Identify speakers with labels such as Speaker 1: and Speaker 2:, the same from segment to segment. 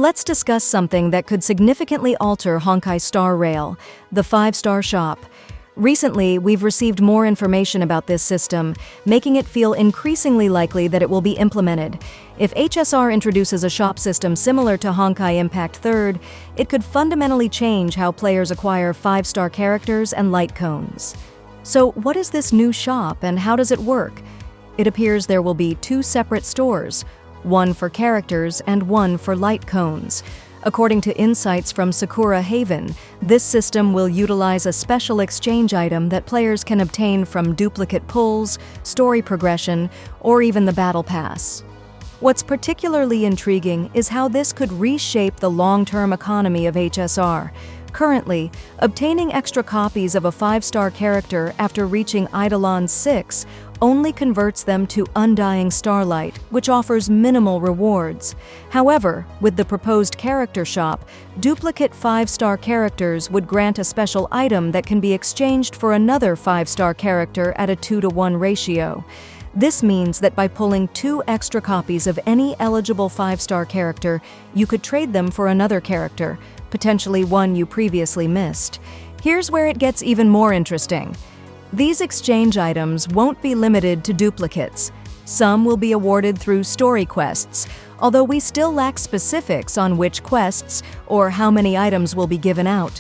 Speaker 1: Let's discuss something that could significantly alter Honkai Star Rail, the 5-star shop. Recently, we've received more information about this system, making it feel increasingly likely that it will be implemented. If HSR introduces a shop system similar to Honkai Impact 3rd, it could fundamentally change how players acquire 5-star characters and light cones. So, what is this new shop and how does it work? It appears there will be 2 separate stores, one for characters and one for light cones. According to insights from Sakura Haven, this system will utilize a special exchange item that players can obtain from duplicate pulls, story progression, or even the battle pass. What's particularly intriguing is how this could reshape the long-term economy of HSR. Currently, obtaining extra copies of a 5-star character after reaching Eidolon 6 only converts them to Undying Starlight, which offers minimal rewards. However, with the proposed character shop, duplicate 5-star characters would grant a special item that can be exchanged for another 5-star character at a 2-to-1 ratio. This means that by pulling 2 extra copies of any eligible 5-star character, you could trade them for another character, potentially one you previously missed. Here's where it gets even more interesting. These exchange items won't be limited to duplicates. Some will be awarded through story quests, although we still lack specifics on which quests or how many items will be given out.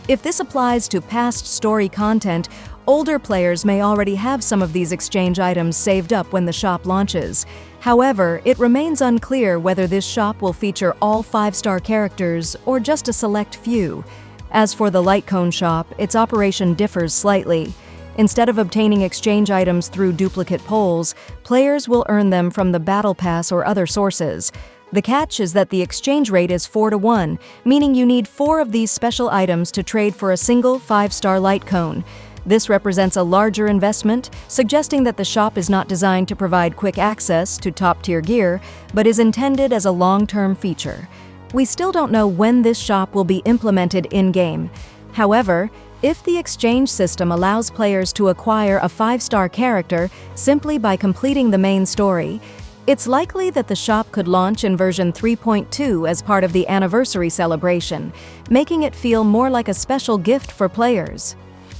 Speaker 1: If this applies to past story content, older players may already have some of these exchange items saved up when the shop launches. However, it remains unclear whether this shop will feature all 5-star characters or just a select few. As for the Light Cone shop, its operation differs slightly. Instead of obtaining exchange items through duplicate polls, players will earn them from the Battle Pass or other sources. The catch is that the exchange rate is 4-to-1, meaning you need 4 of these special items to trade for a single 5-star light cone. This represents a larger investment, suggesting that the shop is not designed to provide quick access to top-tier gear, but is intended as a long-term feature. We still don't know when this shop will be implemented in-game. However, if the exchange system allows players to acquire a 5-star character simply by completing the main story, it's likely that the shop could launch in version 3.2 as part of the anniversary celebration, making it feel more like a special gift for players.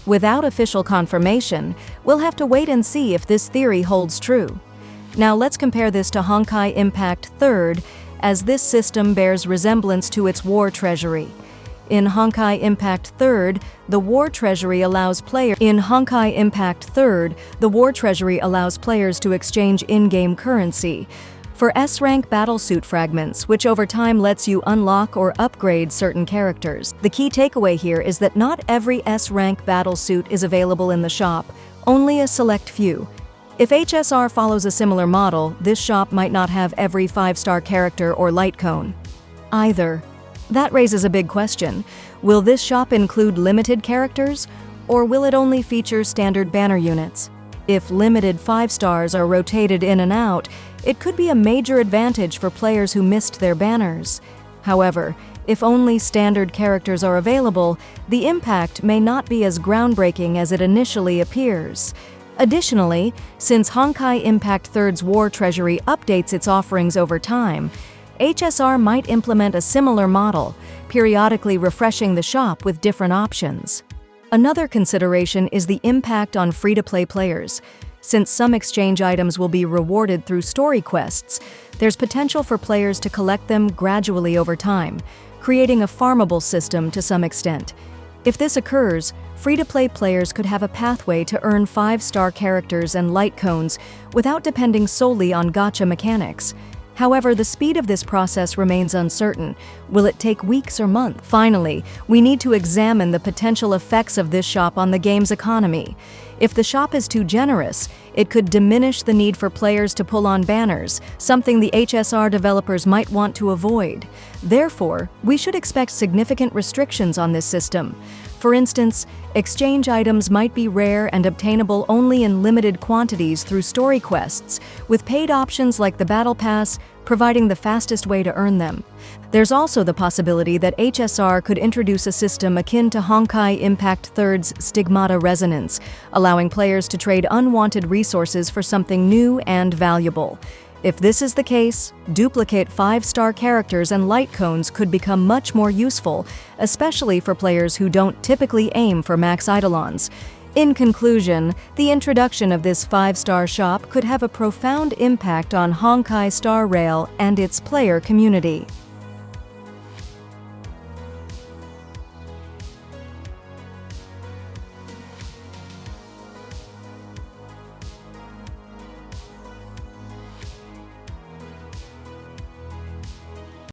Speaker 1: Without official confirmation, we'll have to wait and see if this theory holds true. Now let's compare this to Honkai Impact 3rd, as this system bears resemblance to its War Treasury. In Honkai Impact 3rd, the War Treasury allows players to exchange in-game currency for S-rank battlesuit fragments, which over time lets you unlock or upgrade certain characters. The key takeaway here is that not every S-rank battlesuit is available in the shop, only a select few. If HSR follows a similar model, this shop might not have every 5-star character or light cone either. That raises a big question. Will this shop include limited characters, or will it only feature standard banner units? If limited 5-stars are rotated in and out, it could be a major advantage for players who missed their banners. However, if only standard characters are available, the impact may not be as groundbreaking as it initially appears. Additionally, since Honkai Impact 3rd's War Treasury updates its offerings over time, HSR might implement a similar model, periodically refreshing the shop with different options. Another consideration is the impact on free-to-play players. Since some exchange items will be rewarded through story quests, there's potential for players to collect them gradually over time, creating a farmable system to some extent. If this occurs, free-to-play players could have a pathway to earn 5-star characters and light cones without depending solely on gacha mechanics. However, the speed of this process remains uncertain. Will it take weeks or months? Finally, we need to examine the potential effects of this shop on the game's economy. If the shop is too generous, it could diminish the need for players to pull on banners, something the HSR developers might want to avoid. Therefore, we should expect significant restrictions on this system. For instance, exchange items might be rare and obtainable only in limited quantities through story quests, with paid options like the Battle Pass providing the fastest way to earn them. There's also the possibility that HSR could introduce a system akin to Honkai Impact 3rd's Stigmata Resonance, allowing players to trade unwanted resources for something new and valuable. If this is the case, duplicate 5-star characters and light cones could become much more useful, especially for players who don't typically aim for max eidolons. In conclusion, the introduction of this 5-star shop could have a profound impact on Honkai Star Rail and its player community.